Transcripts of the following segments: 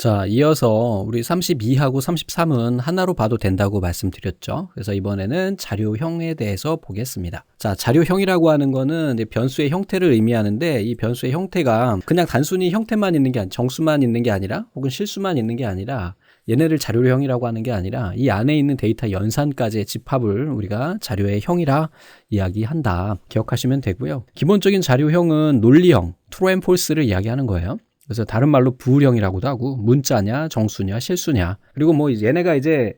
자, 이어서 우리 32하고 33은 하나로 봐도 된다고 말씀드렸죠. 그래서 이번에는 자료형에 대해서 보겠습니다. 자, 자료형이라고 하는 거는 이제 변수의 형태를 의미하는데, 이 변수의 형태가 그냥 단순히 형태만 있는 게 아니라, 정수만 있는 게 아니라, 혹은 실수만 있는 게 아니라, 얘네를 자료형이라고 하는 게 아니라 이 안에 있는 데이터 연산까지의 집합을 우리가 자료의 형이라 이야기한다. 기억하시면 되고요. 기본적인 자료형은 논리형, true and false를 이야기하는 거예요. 그래서 다른 말로 부울형이라고도 하고, 문자냐, 정수냐, 실수냐. 그리고 뭐 얘네가 이제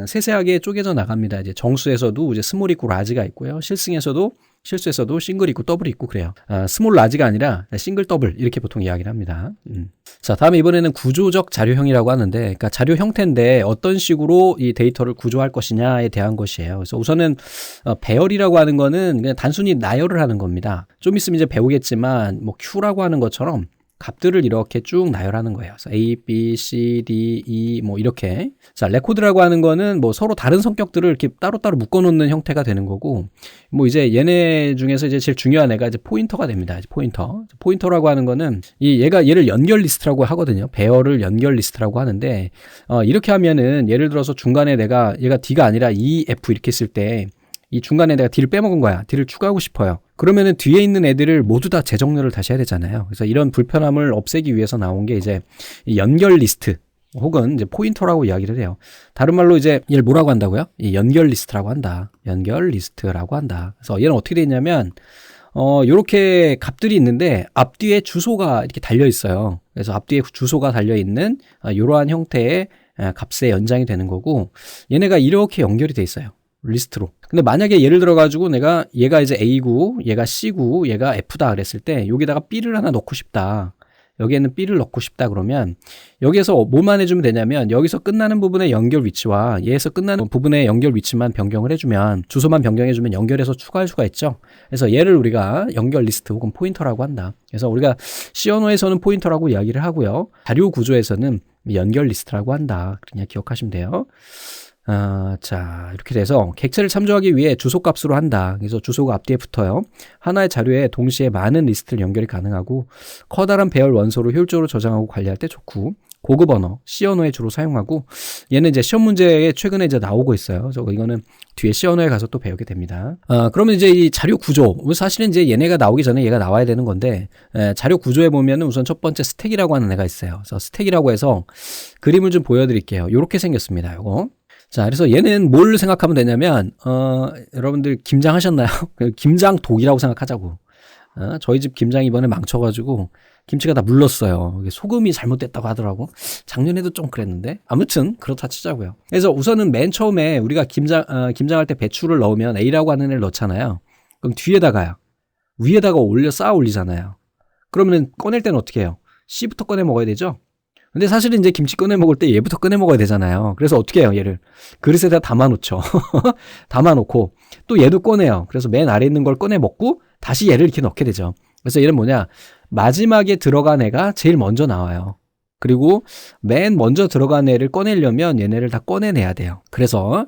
세세하게 쪼개져 나갑니다. 이제 정수에서도 이제 스몰 있고 라지가 있고요. 실수에서도 싱글 있고 더블이 있고 그래요. 스몰 라지가 아니라 싱글 더블 이렇게 보통 이야기를 합니다. 자, 다음에 이번에는 구조적 자료형이라고 하는데, 그러니까 자료 형태인데 어떤 식으로 이 데이터를 구조할 것이냐에 대한 것이에요. 그래서 우선은 배열이라고 하는 거는 그냥 단순히 나열을 하는 겁니다. 좀 있으면 이제 배우겠지만 뭐 Q라고 하는 것처럼 값들을 이렇게 쭉 나열하는 거예요. 그래서 A, B, C, D, E 뭐 이렇게. 자, 레코드라고 하는 거는 뭐 서로 다른 성격들을 이렇게 따로따로 묶어 놓는 형태가 되는 거고, 뭐 이제 얘네 중에서 이제 제일 중요한 애가 이제 포인터가 됩니다. 포인터. 포인터라고 하는 거는 얘를 연결 리스트라고 하거든요. 배열을 연결 리스트라고 하는데, 이렇게 하면은 예를 들어서 중간에 얘가 D가 아니라 E, F 이렇게 했을 때 이 중간에 내가 D를 빼먹은 거야. D를 추가하고 싶어요. 그러면은 뒤에 있는 애들을 모두 다 재정렬을 다시 해야 되잖아요. 그래서 이런 불편함을 없애기 위해서 나온 게 이제 이 연결 리스트 혹은 이제 포인터라고 이야기를 해요. 다른 말로 이제 얘를 뭐라고 한다고요? 이 연결 리스트라고 한다. 연결 리스트라고 한다. 그래서 얘는 어떻게 돼 있냐면 요렇게 값들이 있는데 앞뒤에 주소가 이렇게 달려 있어요. 그래서 앞뒤에 주소가 달려 있는 이러한 형태의 값의 연장이 되는 거고, 얘네가 이렇게 연결이 돼 있어요. 리스트로. 근데 만약에 예를 들어가지고 얘가 이제 A고, 얘가 C고, 얘가 F다 그랬을 때 여기다가 B를 하나 넣고 싶다. 여기에는 B를 넣고 싶다 그러면 여기에서 뭐만 해주면 되냐면 여기서 끝나는 부분의 연결 위치와 얘에서 끝나는 부분의 연결 위치만 변경을 해주면, 주소만 변경해주면 연결해서 추가할 수가 있죠. 그래서 얘를 우리가 연결 리스트 혹은 포인터라고 한다. 그래서 우리가 C 언어에서는 포인터라고 이야기를 하고요. 자료 구조에서는 연결 리스트라고 한다. 그냥 기억하시면 돼요. 자, 이렇게 돼서 객체를 참조하기 위해 주소값으로 한다. 그래서 주소가 앞뒤에 붙어요. 하나의 자료에 동시에 많은 리스트를 연결이 가능하고, 커다란 배열 원소를 효율적으로 저장하고 관리할 때 좋고, 고급 언어, C 언어에 주로 사용하고, 얘는 이제 시험 문제에 최근에 이제 나오고 있어요. 그래서 이거는 뒤에 C 언어에 가서 또 배우게 됩니다. 그러면 이제 이 자료 구조, 사실은 이제 얘네가 나오기 전에 얘가 나와야 되는 건데, 자료 구조에 보면은 우선 첫 번째 스택이라고 하는 애가 있어요. 그래서 스택이라고 해서 그림을 좀 보여드릴게요. 이렇게 생겼습니다. 이거. 자, 그래서 얘는 뭘 생각하면 되냐면, 여러분들 김장하셨나요? 김장독이라고 생각하자고. 저희 집 김장 이번에 망쳐가지고 김치가 다 물렀어요. 소금이 잘못됐다고 하더라고. 작년에도 좀 그랬는데. 아무튼 그렇다 치자고요. 그래서 우선은 맨 처음에 우리가 김장할 때 배추를 넣으면 A라고 하는 애를 넣잖아요. 그럼 뒤에다가요. 위에다가 쌓아 올리잖아요. 그러면 꺼낼 때는 어떻게 해요? C부터 꺼내 먹어야 되죠? 근데 사실은 이제 김치 꺼내 먹을 때 얘부터 꺼내 먹어야 되잖아요. 그래서 어떻게 해요? 얘를 그릇에다 담아놓죠. 담아놓고 또 얘도 꺼내요. 그래서 맨 아래에 있는 걸 꺼내 먹고 다시 얘를 이렇게 넣게 되죠. 그래서 얘는 뭐냐? 마지막에 들어간 애가 제일 먼저 나와요. 그리고 맨 먼저 들어간 애를 꺼내려면 얘네를 다 꺼내내야 돼요. 그래서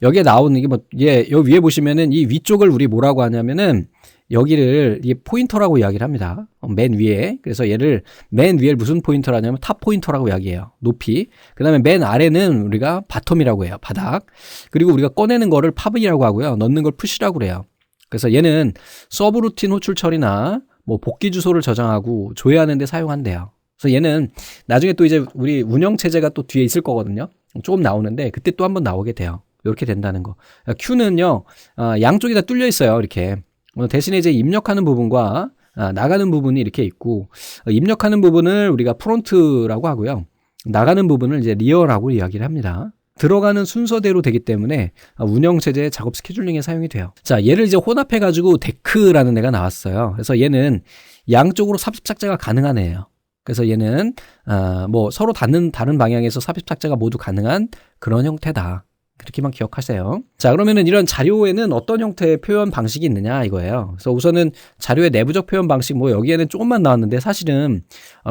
여기에 나오는 게 여기 위에 보시면은 이 위쪽을 우리 뭐라고 하냐면은 여기를 이 포인터라고 이야기를 합니다. 맨 위에. 그래서 얘를 맨 위에 무슨 포인터를 하냐면 탑 포인터라고 이야기해요. 높이. 그 다음에 맨 아래는 우리가 바텀이라고 해요. 바닥. 그리고 우리가 꺼내는 거를 팝이라고 하고요. 넣는 걸 푸시라고 그래요. 그래서 얘는 서브루틴 호출 처리나 뭐 복귀 주소를 저장하고 조회하는 데 사용한대요. 그래서 얘는 나중에 또 이제 우리 운영 체제가 또 뒤에 있을 거거든요. 조금 나오는데 그때 또 한번 나오게 돼요. 이렇게 된다는 거. Q는요, 양쪽이 다 뚫려 있어요. 이렇게. 대신에 이제 입력하는 부분과 나가는 부분이 이렇게 있고, 입력하는 부분을 우리가 프론트라고 하고요. 나가는 부분을 이제 리어라고 이야기를 합니다. 들어가는 순서대로 되기 때문에 운영체제의 작업 스케줄링에 사용이 돼요. 자, 얘를 이제 혼합해가지고 데크라는 애가 나왔어요. 그래서 얘는 양쪽으로 삽입 삭제가 가능한 애예요. 그래서 얘는 뭐 서로 다른 방향에서 삽입 삭제가 모두 가능한 그런 형태다. 그렇게만 기억하세요. 자, 그러면은 이런 자료에는 어떤 형태의 표현 방식이 있느냐 이거예요. 그래서 우선은 자료의 내부적 표현 방식, 뭐 여기에는 조금만 나왔는데 사실은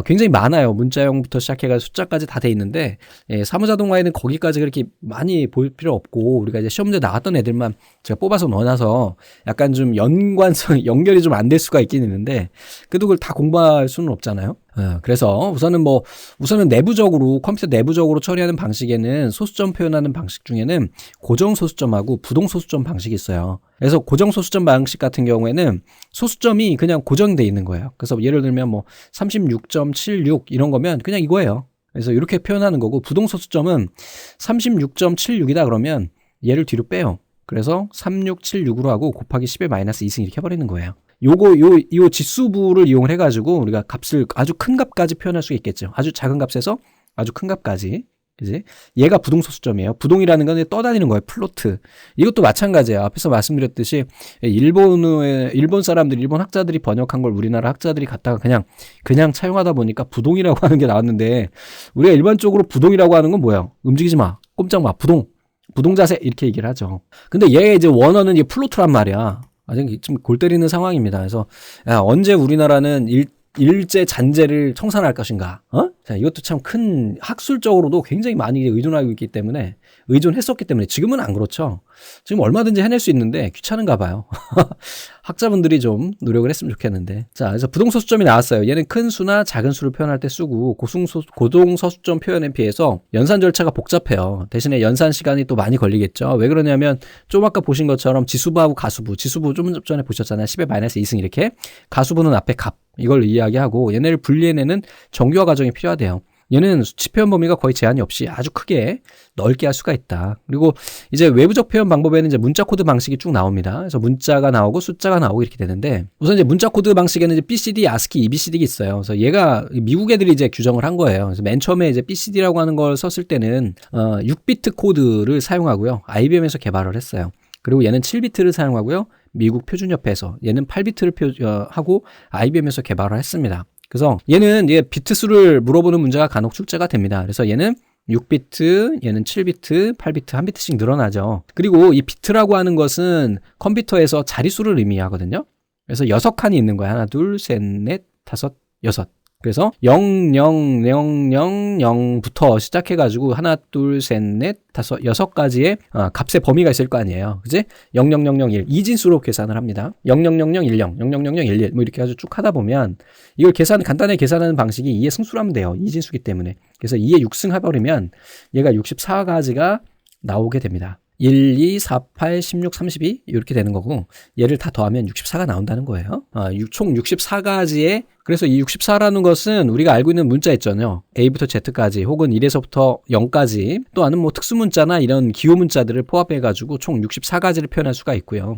굉장히 많아요. 문자형부터 시작해가지고 숫자까지 다 돼 있는데, 사무자동화에는 거기까지 그렇게 많이 볼 필요 없고, 우리가 이제 시험 문제 나왔던 애들만 제가 뽑아서 넣어놔서 약간 좀 연결이 좀 안 될 수가 있긴 있는데, 그래도 그걸 다 공부할 수는 없잖아요. 그래서 우선은 내부적으로 컴퓨터 내부적으로 처리하는 방식에는 소수점 표현하는 방식 중에는 고정 소수점하고 부동 소수점 방식이 있어요. 그래서 고정 소수점 방식 같은 경우에는 소수점이 그냥 고정돼 있는 거예요. 그래서 예를 들면 36.76 이런 거면 그냥 이거예요. 그래서 이렇게 표현하는 거고, 부동 소수점은 36.76이다 그러면 얘를 뒤로 빼요. 그래서 3676으로 하고 곱하기 10의 마이너스 2승 이렇게 해버리는 거예요. 요 지수부를 이용을 해가지고 우리가 값을 아주 큰 값까지 표현할 수 있겠죠. 아주 작은 값에서 아주 큰 값까지. 그지? 얘가 부동소수점이에요. 부동이라는 건 떠다니는 거예요. 플로트. 이것도 마찬가지예요. 앞에서 말씀드렸듯이 일본 사람들이, 일본 학자들이 번역한 걸 우리나라 학자들이 갖다가 그냥 차용하다 보니까 부동이라고 하는 게 나왔는데, 우리가 일반적으로 부동이라고 하는 건 뭐예요? 움직이지 마. 꼼짝 마. 부동 자세 이렇게 얘기를 하죠. 근데 얘 이제 원어는 이제 플로트란 말이야. 아직 좀 골 때리는 상황입니다. 그래서 언제 우리나라는 일제 잔재를 청산할 것인가? 자, 이것도 참 큰 학술적으로도 굉장히 많이 의존했었기 때문에 지금은 안 그렇죠. 지금 얼마든지 해낼 수 있는데 귀찮은가 봐요. 학자분들이 좀 노력을 했으면 좋겠는데. 자, 그래서 부동소수점이 나왔어요. 얘는 큰 수나 작은 수를 표현할 때 쓰고, 고동소수점 표현에 비해서 연산 절차가 복잡해요. 대신에 연산 시간이 또 많이 걸리겠죠. 왜 그러냐면 좀 아까 보신 것처럼 지수부하고 가수부, 지수부 좀 전에 보셨잖아요. 10의 마이너스 2승 이렇게. 가수부는 앞에 값, 이걸 이야기하고, 얘네를 분리해내는 정교화 과정이 필요하대요. 얘는 수치 표현 범위가 거의 제한이 없이 아주 크게 넓게 할 수가 있다. 그리고 이제 외부적 표현 방법에는 이제 문자 코드 방식이 쭉 나옵니다. 그래서 문자가 나오고 숫자가 나오고 이렇게 되는데, 우선 이제 문자 코드 방식에는 이제 BCD, ASCII, EBCD가 있어요. 그래서 얘가 미국 애들이 이제 규정을 한 거예요. 그래서 맨 처음에 이제 BCD라고 하는 걸 썼을 때는 6비트 코드를 사용하고요. IBM에서 개발을 했어요. 그리고 얘는 7비트를 사용하고요. 미국 표준협회에서, 얘는 8비트를 하고 IBM에서 개발을 했습니다. 그래서 얘는 비트 수를 물어보는 문제가 간혹 출제가 됩니다. 그래서 얘는 6비트, 얘는 7비트, 8비트, 1비트씩 늘어나죠. 그리고 이 비트라고 하는 것은 컴퓨터에서 자릿수를 의미하거든요. 그래서 6칸이 있는 거야. 하나, 둘, 셋, 넷, 다섯, 여섯. 그래서 0000부터 시작해가지고 하나, 둘, 셋, 넷, 다섯, 6가지의 값의 범위가 있을 거 아니에요. 그지? 00001 이진수로 계산을 합니다. 00010, 00011 뭐 이렇게 아주 쭉 하다 보면 이걸 간단하게 계산하는 방식이 2의 승수로 하면 돼요. 이진수기 때문에. 그래서 2의 6승 해버리면 얘가 64가지가 나오게 됩니다. 1, 2, 4, 8, 16, 32 이렇게 되는 거고, 얘를 다 더하면 64가 나온다는 거예요. 총 64가지의, 그래서 이 64라는 것은 우리가 알고 있는 문자 있잖아요. A부터 Z까지 혹은 1에서부터 0까지, 또 아는 특수문자나 이런 기호 문자들을 포함해가지고 총 64가지를 표현할 수가 있고요.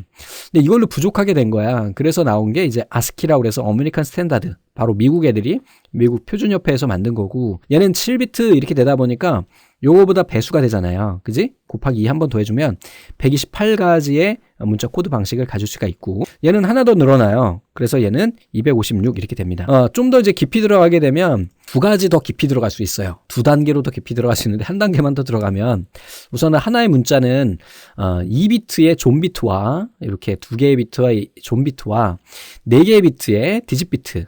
근데 이걸로 부족하게 된 거야. 그래서 나온 게 이제 ASCII라고 해서 어메리칸 스탠다드, 바로 미국 애들이 미국 표준협회에서 만든 거고, 얘는 7비트 이렇게 되다 보니까 요거보다 배수가 되잖아요. 그지? 곱하기 2 한 번 더해주면 128가지의 문자 코드 방식을 가질 수가 있고, 얘는 하나 더 늘어나요. 그래서 얘는 256 이렇게 됩니다. 좀 더 이제 깊이 들어가게 되면 2가지 더 깊이 들어갈 수 있어요. 2단계로 더 깊이 들어갈 수 있는데, 한 단계만 더 들어가면 우선은 하나의 문자는 2비트의 존비트와 이렇게 2개의 비트와 존비트와 4개의 비트의 디짓비트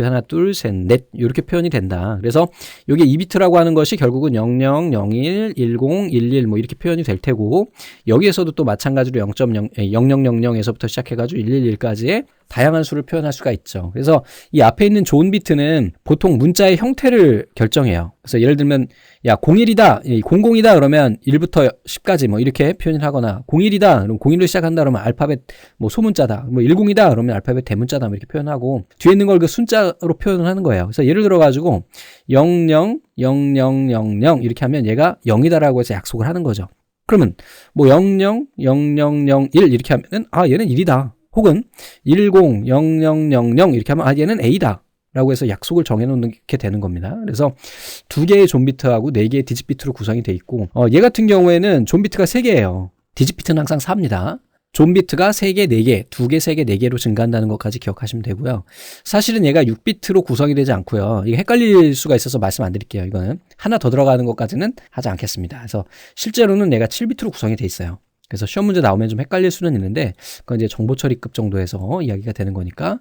하나, 둘, 셋, 넷 이렇게 표현이 된다. 그래서 이게 2비트라고 하는 것이 결국은 00, 01, 10, 11 뭐 이렇게 표현이 될 테고, 여기에서도 또 마찬가지로 0000에서부터 시작해가지고 111까지의 다양한 수를 표현할 수가 있죠. 그래서 이 앞에 있는 존 비트는 보통 문자의 형태를 결정해요. 그래서 예를 들면 01이다, 00이다 그러면 1부터 10까지 뭐 이렇게 표현을 하거나, 01이다 그럼 01로 시작한다 그러면 알파벳 뭐 소문자다, 뭐 10이다 그러면 알파벳 대문자다 뭐 이렇게 표현하고, 뒤에 있는 걸 그 숫자로 표현을 하는 거예요. 그래서 예를 들어 가지고 00, 0000 이렇게 하면 얘가 0이다라고 해서 약속을 하는 거죠. 그러면 뭐 00, 0001 이렇게 하면은 얘는 1이다. 혹은 10, 0000 이렇게 하면 얘는 A다 라고 해서 약속을 정해놓게 되는 겁니다. 그래서 2개의 존비트하고 4개의 디짓비트로 구성이 돼 있고, 얘 같은 경우에는 존비트가 3개예요. 디짓비트는 항상 4입니다. 존비트가 3개, 4개, 2개, 3개, 4개로 증가한다는 것까지 기억하시면 되고요. 사실은 얘가 6비트로 구성이 되지 않고요. 이게 헷갈릴 수가 있어서 말씀 안 드릴게요. 이거는 하나 더 들어가는 것까지는 하지 않겠습니다. 그래서 실제로는 얘가 7비트로 구성이 돼 있어요. 그래서 시험 문제 나오면 좀 헷갈릴 수는 있는데, 그건 이제 정보 처리급 정도에서 이야기가 되는 거니까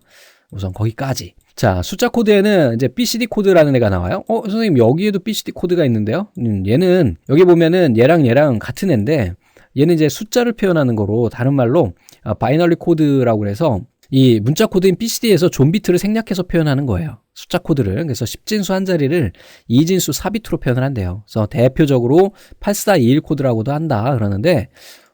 우선 거기까지. 자, 숫자 코드에는 이제 BCD 코드라는 애가 나와요. 선생님 여기에도 BCD 코드가 있는데요. 얘는 여기 보면은 얘랑 같은 애인데, 얘는 이제 숫자를 표현하는 거로, 다른 말로 바이너리 코드라고 해서 이 문자 코드인 BCD에서 존비트를 생략해서 표현하는 거예요. 숫자 코드를. 그래서 10진수 한 자리를 2진수 4비트로 표현을 한대요. 그래서 대표적으로 8421 코드라고도 한다 그러는데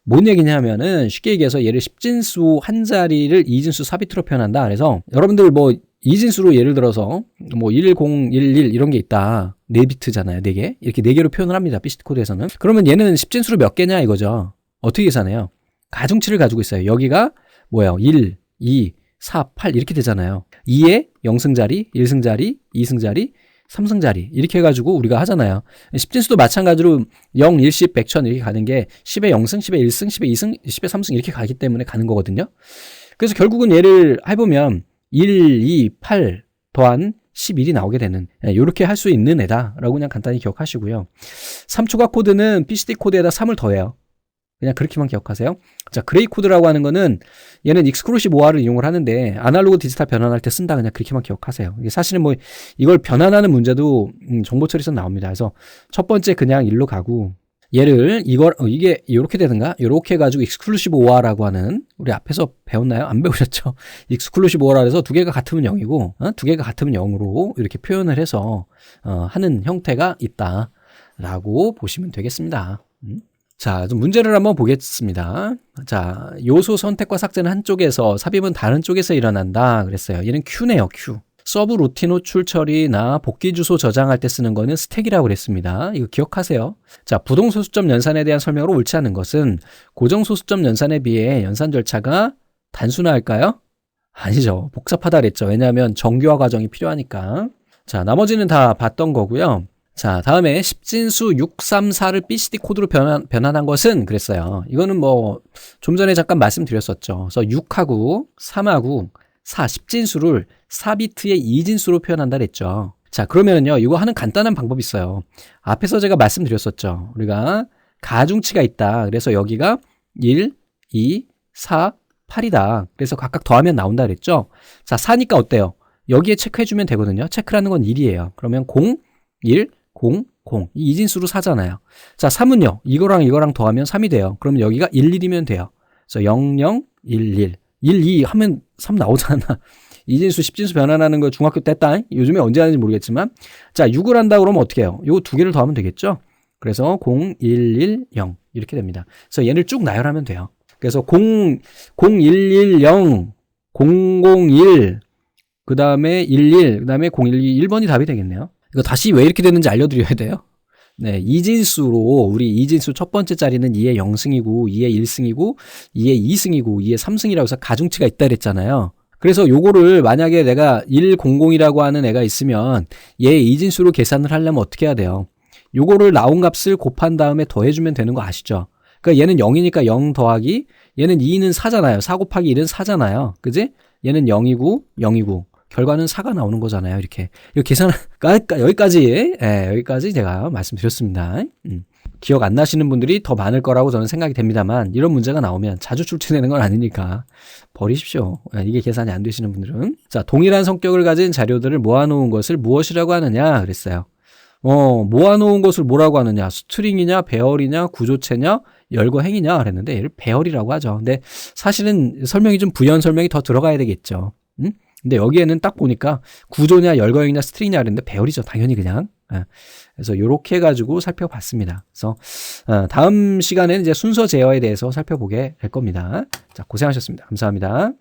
뭔 얘기냐면은 쉽게 얘기해서 얘를 10진수 한 자리를 2진수 4비트로 표현한다. 그래서 여러분들 뭐 2진수로 예를 들어서 뭐 1011 이런 게 있다. 4비트잖아요. 4개. 이렇게 4개로 표현을 합니다. BCD 코드에서는. 그러면 얘는 10진수로 몇 개냐 이거죠. 어떻게 계산해요? 가중치를 가지고 있어요. 여기가 뭐예요? 1, 2, 4, 8 이렇게 되잖아요. 2에 0승자리, 1승자리, 2승자리, 3승자리 이렇게 해가지고 우리가 하잖아요. 10진수도 마찬가지로 0, 1, 10, 100, 1000 이렇게 가는 게 10에 0승, 10에 1승, 10에 2승, 10에 3승 이렇게 가기 때문에 가는 거거든요. 그래서 결국은 얘를 해보면 1, 2, 8 더한 11이 나오게 되는 이렇게 할 수 있는 애다라고 그냥 간단히 기억하시고요. 3초가 코드는 BCD 코드에다 3을 더해요. 그냥 그렇게만 기억하세요. 자, 그레이 코드라고 하는 거는 얘는 익스클루시브 OR을 이용을 하는데 아날로그 디지털 변환할 때 쓴다. 그냥 그렇게만 기억하세요. 이게 사실은 뭐 이걸 변환하는 문제도 정보 처리에서 나옵니다. 그래서 첫 번째 그냥 1로 가고 얘를 이게 이렇게 되는가? 이렇게 해가지고 익스클루시브 OR라고 하는 우리 앞에서 배웠나요? 안 배우셨죠? 익스클루시브 OR에서 두 개가 같으면 0이고 두 개가 같으면 0으로 이렇게 표현을 해서 하는 형태가 있다라고 보시면 되겠습니다. 자, 좀 문제를 한번 보겠습니다. 자, 요소 선택과 삭제는 한쪽에서, 삽입은 다른 쪽에서 일어난다 그랬어요. 얘는 Q네요, Q. 서브 루틴 호출 처리나 복귀 주소 저장할 때 쓰는 거는 스택이라고 그랬습니다. 이거 기억하세요. 자, 부동 소수점 연산에 대한 설명으로 옳지 않은 것은 고정 소수점 연산에 비해 연산 절차가 단순할까요? 아니죠. 복잡하다 그랬죠. 왜냐하면 정교화 과정이 필요하니까. 자, 나머지는 다 봤던 거고요. 자, 다음에 10진수 634를 BCD 코드로 변환한 것은 그랬어요. 이거는 뭐 좀 전에 잠깐 말씀드렸었죠. 그래서 6하고 3하고 4, 10진수를 4비트의 2진수로 표현한다 그랬죠. 자, 그러면은요, 이거 하는 간단한 방법이 있어요. 앞에서 제가 말씀드렸었죠. 우리가 가중치가 있다. 그래서 여기가 1, 2, 4, 8이다. 그래서 각각 더하면 나온다 그랬죠. 자, 4니까 어때요? 여기에 체크해주면 되거든요. 체크라는 건 1이에요. 그러면 0, 1, 0, 0. 이 2진수로 4잖아요. 자, 3은요. 이거랑 더하면 3이 돼요. 그럼 여기가 1, 1이면 돼요. 그래서 0, 0, 1, 1. 1, 2 하면 3 나오잖아. 2진수, 10진수 변환하는 거 중학교 때 했다. 요즘에 언제 하는지 모르겠지만. 자, 6을 한다 그러면 어떻게 해요? 요 두 개를 더하면 되겠죠? 그래서 0, 1, 1, 0. 이렇게 됩니다. 그래서 얘를 쭉 나열하면 돼요. 그래서 0, 0, 1, 1, 0, 0, 0, 1, 그 다음에 1, 1, 그 다음에 0, 1, 2, 1번이 답이 되겠네요. 이거 다시 왜 이렇게 되는지 알려드려야 돼요. 네, 2진수로 우리 2진수 첫 번째 자리는 2의 0승이고 2의 1승이고 2의 2승이고 2의 3승이라고 해서 가중치가 있다 그랬잖아요. 그래서 요거를 만약에 내가 100이라고 하는 애가 있으면 얘 2진수로 계산을 하려면 어떻게 해야 돼요? 요거를 나온 값을 곱한 다음에 더해주면 되는 거 아시죠? 그러니까 얘는 0이니까 0 더하기 얘는 2는 4잖아요. 4 곱하기 1은 4잖아요. 그지? 얘는 0이고 0이고 결과는 4가 나오는 거잖아요. 이렇게. 이거 계산, 여기까지 제가 말씀드렸습니다. 기억 안 나시는 분들이 더 많을 거라고 저는 생각이 됩니다만, 이런 문제가 나오면 자주 출제되는 건 아니니까 버리십시오. 이게 계산이 안 되시는 분들은. 자, 동일한 성격을 가진 자료들을 모아놓은 것을 무엇이라고 하느냐 그랬어요. 모아놓은 것을 뭐라고 하느냐? 스트링이냐, 배열이냐, 구조체냐, 열거행이냐 그랬는데 얘를 배열이라고 하죠. 근데 사실은 설명이 좀 부연 설명이 더 들어가야 되겠죠. 근데 여기에는 딱 보니까 구조냐, 열거형이냐, 스트링이냐 그랬는데 배열이죠. 당연히 그냥. 그래서 요렇게 해가지고 살펴봤습니다. 그래서 다음 시간에는 이제 순서 제어에 대해서 살펴보게 될 겁니다. 자, 고생하셨습니다. 감사합니다.